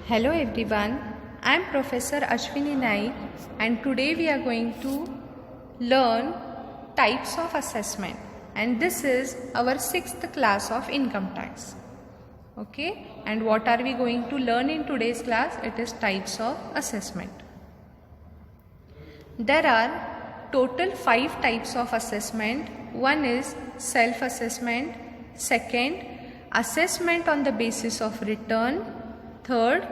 Hello everyone, I am Professor Ashwini Naik and today we are going to learn types of assessment, and this is our 6th class of income tax. Okay, and what are we going to learn in today's class? It is types of assessment. There are total 5 types of assessment. One is self-assessment, second, assessment on the basis of return, third,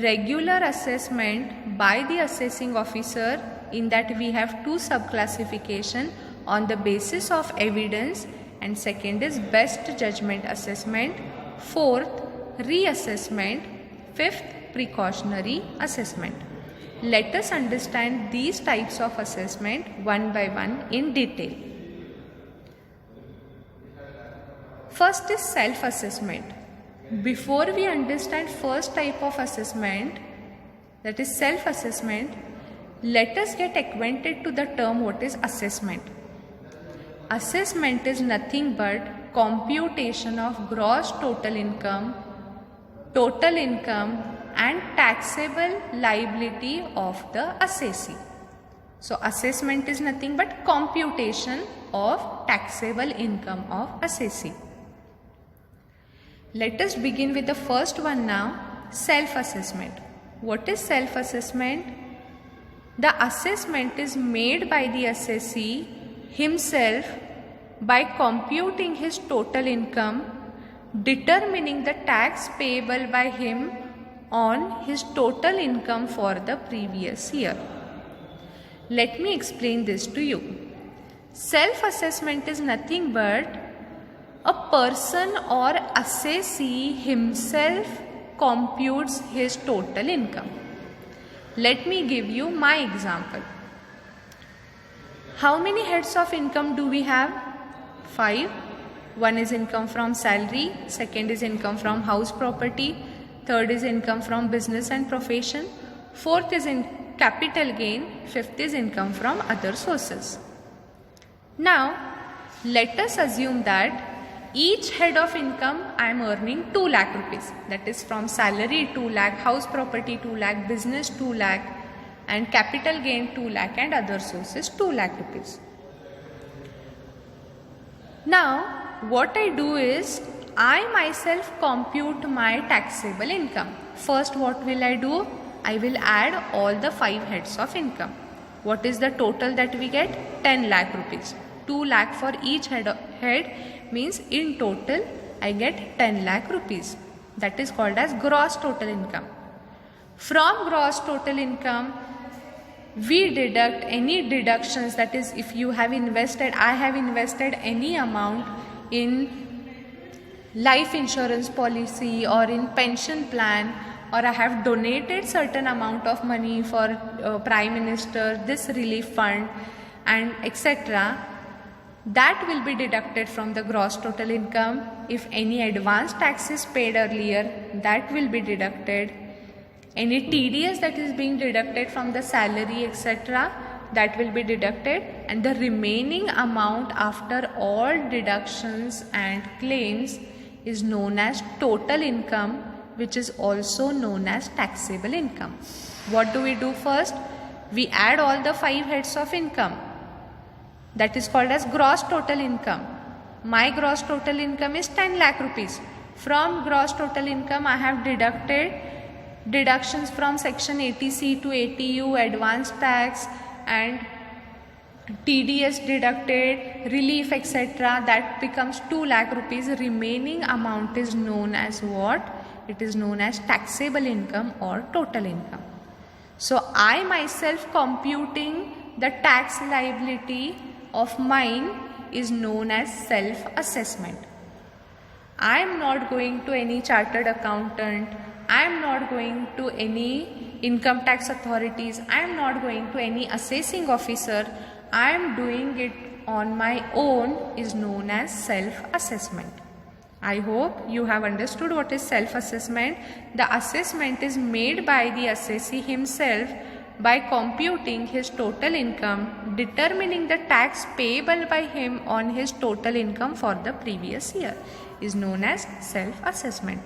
regular assessment by the assessing officer, in that we have 2 sub-classification on the basis of evidence, and second is best judgment assessment, fourth reassessment, fifth precautionary assessment. Let us understand these types of assessment one by one in detail. First is self-assessment. Before we understand first type of assessment, that is self-assessment, let us get acquainted to the term what is assessment. Assessment is nothing but computation of gross total income and taxable liability of the assessee. So assessment is nothing but computation of taxable income of assessee. Let us begin with the first one now, self-assessment. What is self-assessment? The assessment is made by the assessee himself by computing his total income, determining the tax payable by him on his total income for the previous year. Let me explain this to you. Self-assessment is nothing but a person or assessee himself computes his total income. Let me give you my example. How many heads of income do we have? 5. One is income from salary, second is income from house property, third is income from business and profession, fourth is in capital gain, fifth is income from other sources. Now, let us assume that each head of income I am earning 2 lakh rupees. That is from salary 2 lakh, house property 2 lakh, business 2 lakh and capital gain 2 lakh and other sources 2 lakh rupees. Now what I do is I myself compute my taxable income. First what will I do? I will add all the 5 heads of income. What is the total that we get? 10 lakh rupees. 2 lakh for each head means in total I get 10 lakh rupees. That is called as gross total income. From gross total income we deduct any deductions, that is if you have invested, I have invested any amount in life insurance policy or in pension plan, or I have donated certain amount of money for Prime Minister, this relief fund and etc. That will be deducted from the gross total income. If any advance tax is paid earlier, that will be deducted. Any TDS that is being deducted from the salary etc., that will be deducted, and the remaining amount after all deductions and claims is known as total income, which is also known as taxable income. What do we do first? We add all the 5 heads of income. That is called as gross total income. My gross total income is 10 lakh rupees. From gross total income I have deducted deductions from section 80C to 80U, advance tax and TDS deducted, relief etc. That becomes 2 lakh rupees. Remaining amount is known as what? It is known as taxable income or total income. So I myself computing the tax liability of mine is known as self-assessment. I am not going to any chartered accountant, I am not going to any income tax authorities, I am not going to any assessing officer, I am doing it on my own is known as self-assessment. I hope you have understood what is self-assessment. The assessment is made by the assessee himself by computing his total income, determining the tax payable by him on his total income for the previous year is known as self-assessment.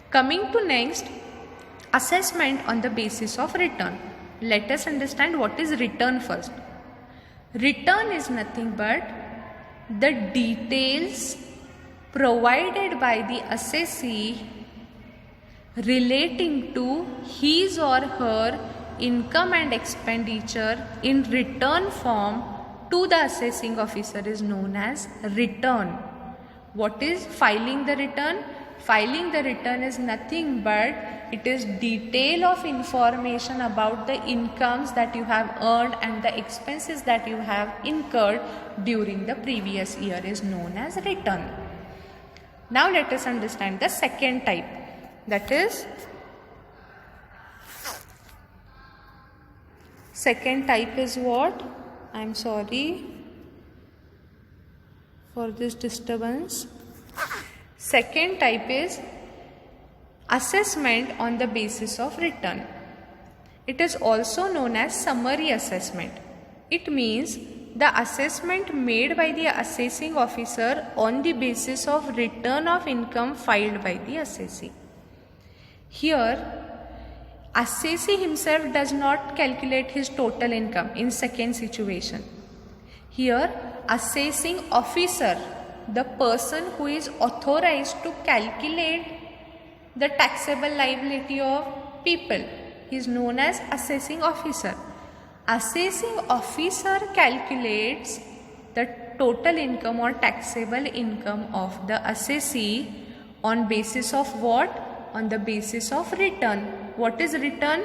Coming to next, Assessment on the basis of return. Let us understand what is return first. Return is nothing but the details provided by the assessee relating to his or her income and expenditure in return form to the assessing officer is known as return. What is filing the return? Filing the return is nothing but it is detail of information about the incomes that you have earned and the expenses that you have incurred during the previous year is known as return. Now let us understand the second type, that is second type is what? I am sorry for this disturbance. Second type is assessment on the basis of return. It is also known as summary assessment. It means the assessment made by the assessing officer on the basis of return of income filed by the assessee. Here, assessee himself does not calculate his total income in second situation. Here, assessing officer, the person who is authorized to calculate the taxable liability of people, is known as assessing officer. Assessing officer calculates the total income or taxable income of the assessee on basis of what? On the basis of return. What is return?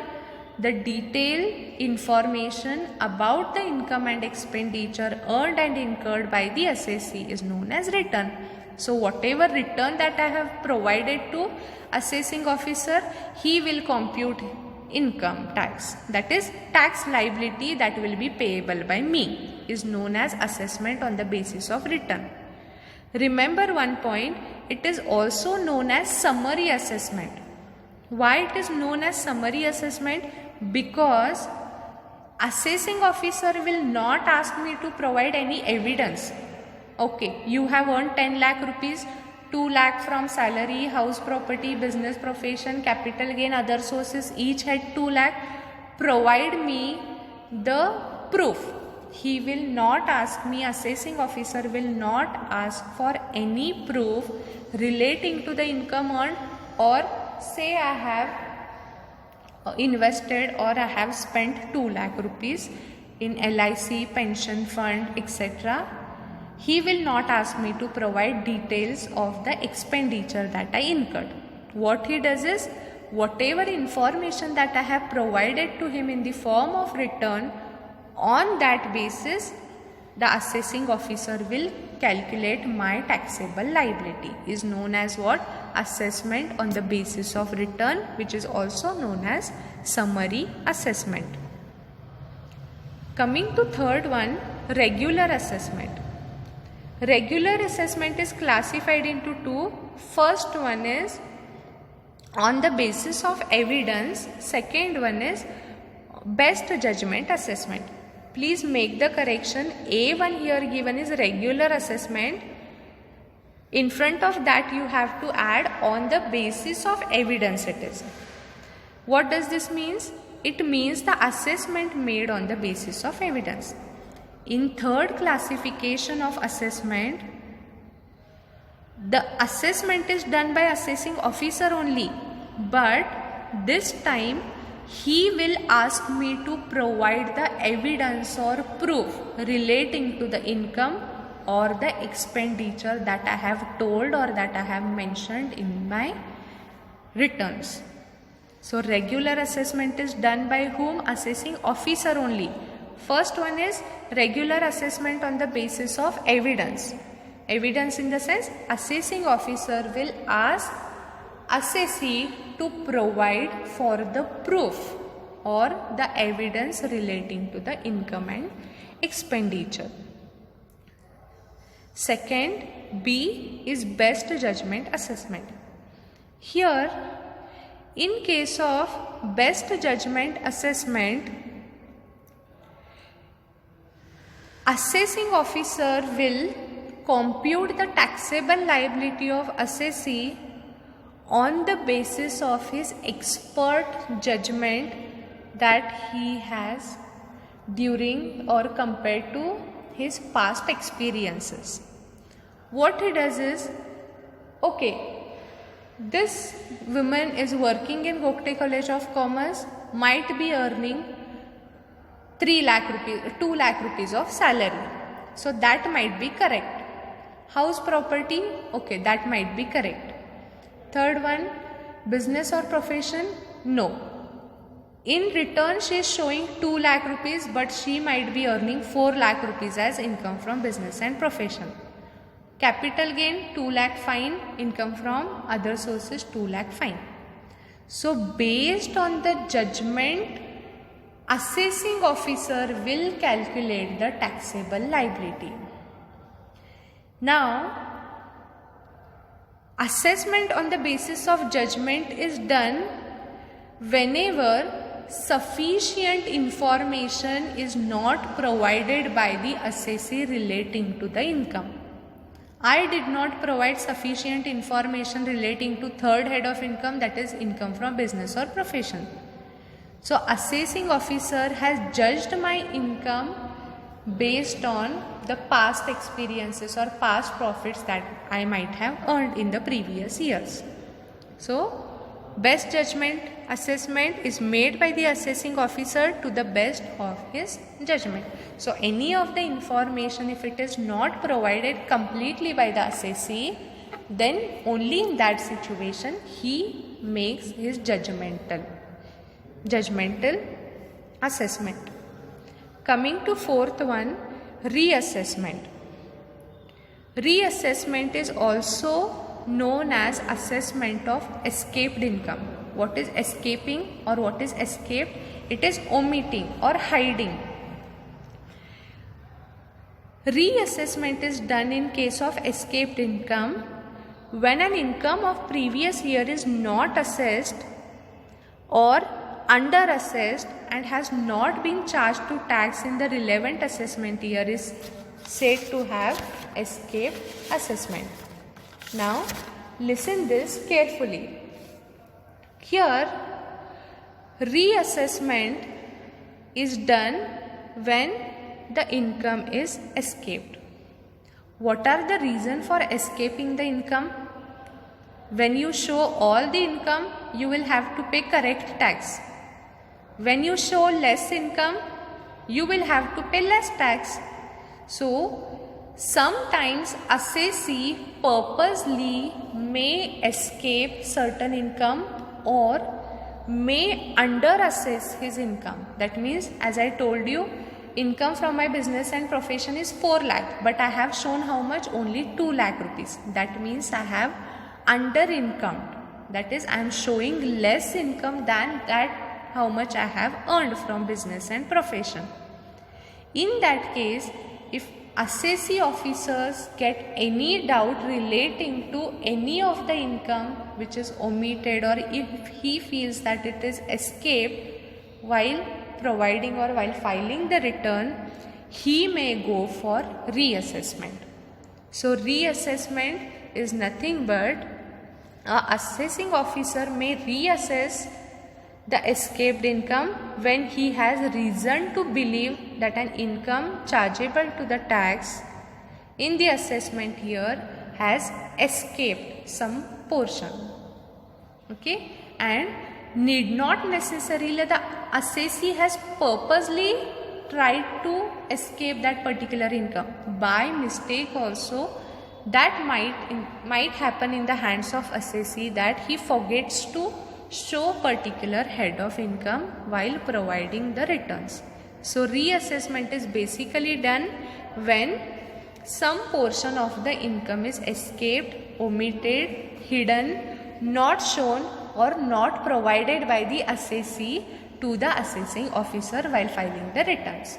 The detailed information about the income and expenditure earned and incurred by the assessee is known as return. So whatever return that I have provided to assessing officer, he will compute income tax, that is tax liability that will be payable by me, is known as assessment on the basis of return. Remember one point, it is also known as summary assessment. Why it is known as summary assessment? Because assessing officer will not ask me to provide any evidence. Okay, you have earned 10 lakh rupees, 2 lakh from salary, house property, business profession, capital gain, other sources, each had 2 lakh. Provide me the proof. He will not ask me, assessing officer will not ask for any proof relating to the income earned, or say I have invested or I have spent 2 lakh rupees in LIC, pension fund, etc. He will not ask me to provide details of the expenditure that I incurred. What he does is, whatever information that I have provided to him in the form of return, on that basis the assessing officer will calculate my taxable liability, is known as what? Assessment on the basis of return, which is also known as summary assessment. Coming to third one, regular assessment. Regular assessment is classified into two. First one is on the basis of evidence. Second one is best judgment assessment. Please make the correction. A1 here given is regular assessment. In front of that you have to add on the basis of evidence it is. What does this mean? It means the assessment made on the basis of evidence. In third classification of assessment, the assessment is done by assessing officer only, but this time he will ask me to provide the evidence or proof relating to the income or the expenditure that I have told or that I have mentioned in my returns. So regular assessment is done by whom? Assessing officer only. First one is regular assessment on the basis of evidence. Evidence in the sense, assessing officer will ask assessee to provide for the proof or the evidence relating to the income and expenditure. Second, B is best judgment assessment. Here, in case of best judgment assessment, assessing officer will compute the taxable liability of assessee on the basis of his expert judgment that he has during or compared to his past experiences. What he does is, okay, this woman is working in Gokte College of Commerce, might be earning 3 lakh rupees, 2 lakh rupees of salary. So that might be correct. House property, okay, that might be correct. Third one, business or profession, no. In return, she is showing 2 lakh rupees, but she might be earning 4 lakh rupees as income from business and profession. Capital gain 2 lakh fine, income from other sources 2 lakh fine. So based on the judgment, assessing officer will calculate the taxable liability. Now, assessment on the basis of judgment is done whenever sufficient information is not provided by the assessee relating to the income. I did not provide sufficient information relating to third head of income, that is income from business or profession. So assessing officer has judged my income based on the past experiences or past profits that I might have earned in the previous years. So best judgment assessment is made by the assessing officer to the best of his judgment. So any of the information, if it is not provided completely by the assessee, then only in that situation he makes his judgmental assessment. Coming to fourth one, reassessment. Reassessment is also known as assessment of escaped income. What is escaping or what is escaped? It is omitting or hiding. Reassessment is done in case of escaped income when an income of previous year is not assessed or under assessed and has not been charged to tax in the relevant assessment year is said to have escaped assessment. Now listen this carefully. Here reassessment is done when the income is escaped. What are the reasons for escaping the income? When you show all the income, you will have to pay correct tax. When you show less income, you will have to pay less tax. So sometimes assessee purposely may escape certain income or may underassess his income. That means, as I told you, income from my business and profession is 4 lakh, but I have shown how much? Only 2 lakh rupees. That means I have under income. That is, I am showing less income than that how much I have earned from business and profession. In that case, if assessee officers get any doubt relating to any of the income which is omitted, or if he feels that it is escaped while providing or while filing the return, he may go for reassessment. So reassessment is nothing but assessing officer may reassess the escaped income when he has reason to believe that an income chargeable to the tax in the assessment year has escaped some portion. Okay, and need not necessarily the assessee has purposely tried to escape that particular income. By mistake also, that might happen in the hands of assessee, that he forgets to show particular head of income while providing the returns. So reassessment is basically done when some portion of the income is escaped, omitted, hidden, not shown or not provided by the assessee to the assessing officer while filing the returns.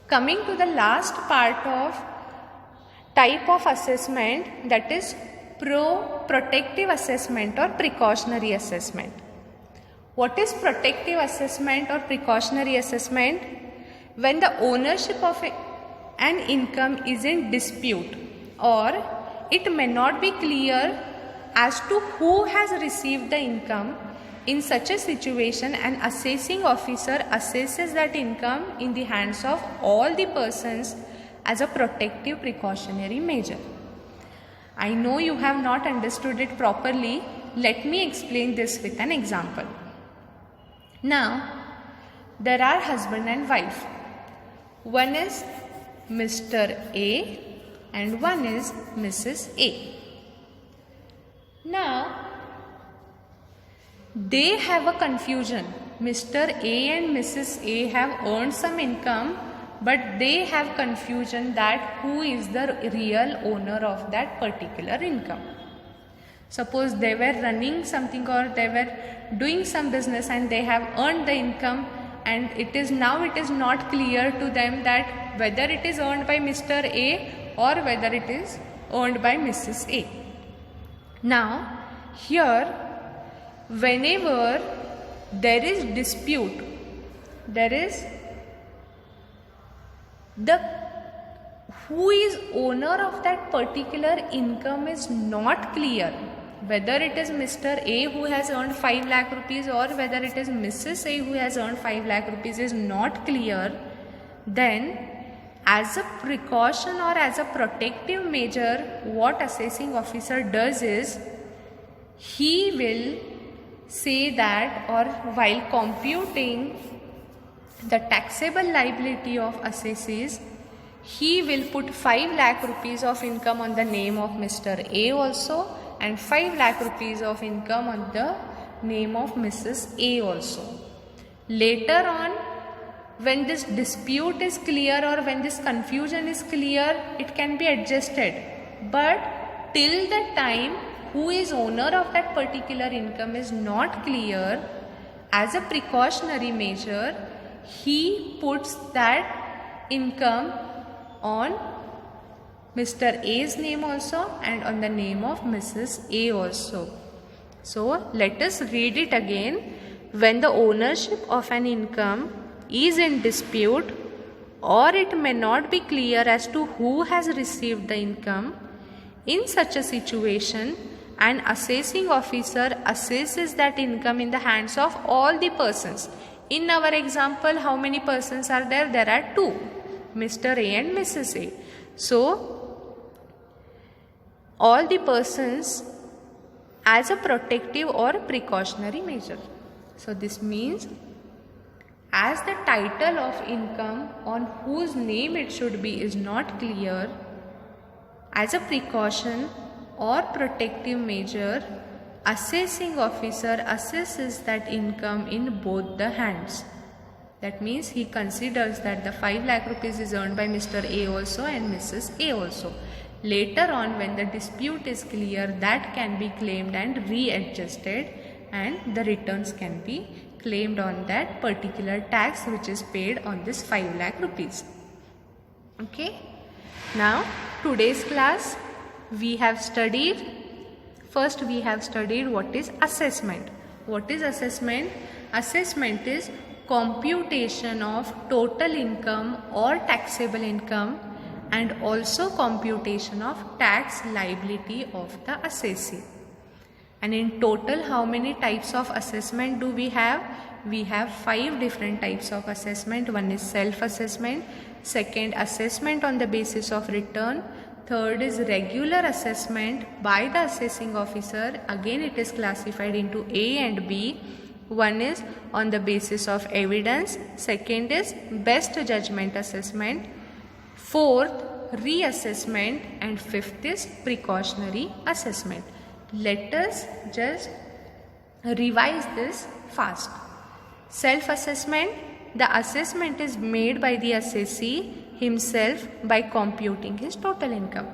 Coming to the last part of type of assessment, that is protective assessment or precautionary assessment. What is protective assessment or precautionary assessment? When the ownership of an income is in dispute or it may not be clear as to who has received the income. In such a situation, an assessing officer assesses that income in the hands of all the persons as a protective precautionary measure. I know you have not understood it properly. Let me explain this with an example. Now, there are husband and wife. One is Mr. A and one is Mrs. A. Now, they have a confusion. Mr. A and Mrs. A have earned some income, but they have confusion that who is the real owner of that particular income. Suppose they were running something or they were doing some business and they have earned the income, and it is not clear to them that whether it is earned by Mr. A or whether it is earned by Mrs. A. Now, here, whenever there is dispute, there is who is owner of that particular income is not clear. Whether it is Mr. A who has earned 5 lakh rupees or whether it is Mrs. A who has earned 5 lakh rupees is not clear, then as a precaution or as a protective measure, what assessing officer does is he will say that, or while computing the taxable liability of assessees, he will put 5 lakh rupees of income on the name of Mr. A also and 5 lakh rupees of income on the name of Mrs. A also. Later on, when this dispute is clear or when this confusion is clear, it can be adjusted. But till the time who is owner of that particular income is not clear, as a precautionary measure, he puts that income on Mr. A's name also and on the name of Mrs. A also. So let us read it again. When the ownership of an income is in dispute or it may not be clear as to who has received the income, in such a situation, an assessing officer assesses that income in the hands of all the persons. In our example, how many persons are there? There are 2, Mr. A and Mrs. A. So, all the persons as a protective or precautionary measure. So, this means as the title of income on whose name it should be is not clear, as a precaution or protective measure, assessing officer assesses that income in both the hands. That means he considers that the 5 lakh rupees is earned by Mr. A also and Mrs. A also. Later on, when the dispute is clear, that can be claimed and readjusted, and the returns can be claimed on that particular tax which is paid on this 5 lakh rupees. Okay. Now, today's class we have studied, first we have studied what is assessment. What is assessment? Assessment is computation of total income or taxable income and also computation of tax liability of the assessee. And in total, how many types of assessment do we have? We have 5 different types of assessment. One is self-assessment, second assessment on the basis of return, third is regular assessment by the assessing officer. Again it is classified into A and B. One is on the basis of evidence, second is best judgment assessment, fourth reassessment, and fifth is precautionary assessment. Let us just revise this fast. Self-assessment, the assessment is made by the assessee himself by computing his total income.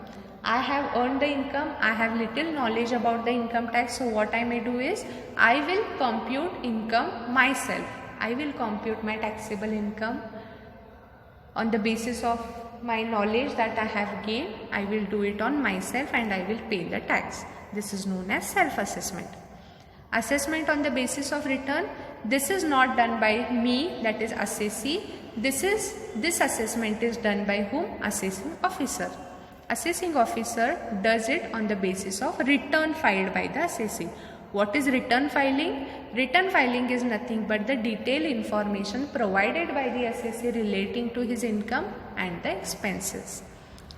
I have earned the income, I have little knowledge about the income tax, so what I may do is, I will compute income myself. I will compute my taxable income on the basis of my knowledge that I have gained. I will do it on myself and I will pay the tax. This is known as self-assessment. Assessment on the basis of return, this is not done by me, that is assessee. This assessment is done by whom? Assessing officer. assessing officer does it on the basis of return filed by the assessee. What is return filing? Return filing is nothing but the detailed information provided by the assessee relating to his income and the expenses.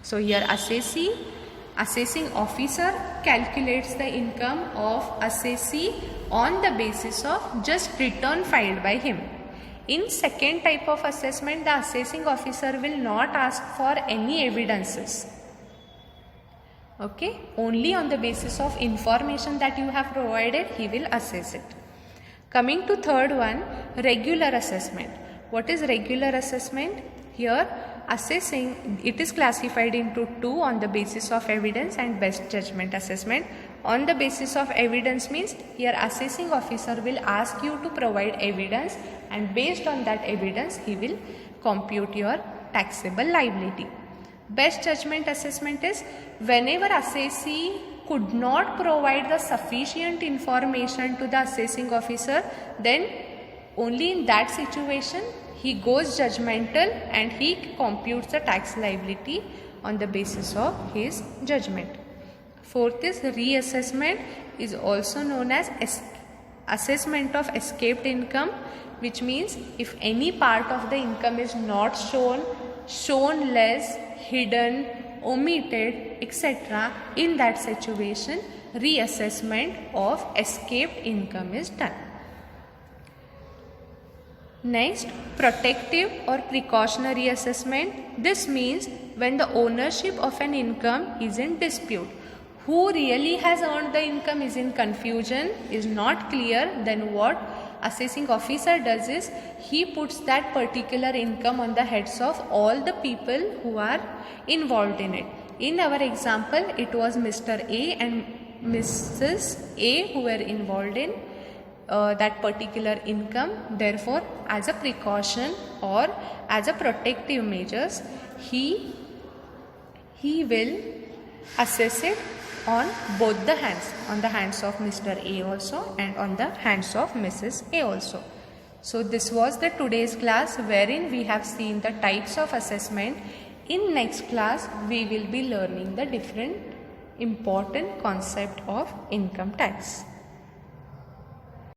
So here assessing officer calculates the income of assessee on the basis of just return filed by him. In second type of assessment, the assessing officer will not ask for any evidences. Okay, only on the basis of information that you have provided, he will assess it. Coming to third one, regular assessment. What is regular assessment? Here, assessing, it is classified into two, on the basis of evidence and best judgment assessment. On the basis of evidence means here assessing officer will ask you to provide evidence, and based on that evidence he will compute your taxable liability. Best judgment assessment is whenever assessee could not provide the sufficient information to the assessing officer, then only in that situation he goes judgmental and he computes the tax liability on the basis of his judgment. Fourth is reassessment, is also known as assessment of escaped income, which means if any part of the income is not shown less, hidden, omitted, etc., in that situation reassessment of escaped income is done. Next, protective or precautionary assessment. This means when the ownership of an income is in dispute, who really has earned the income is in confusion, is not clear, then what assessing officer does is he puts that particular income on the heads of all the people who are involved in it. In our example, it was Mr. A and Mrs. A who were involved in that particular income. Therefore, as a precaution or as a protective measures, he will assess it on both the hands, on the hands of Mr. A also and on the hands of Mrs. A also. So this was the today's class wherein we have seen the types of assessment. In next class we will be learning the different important concept of income tax.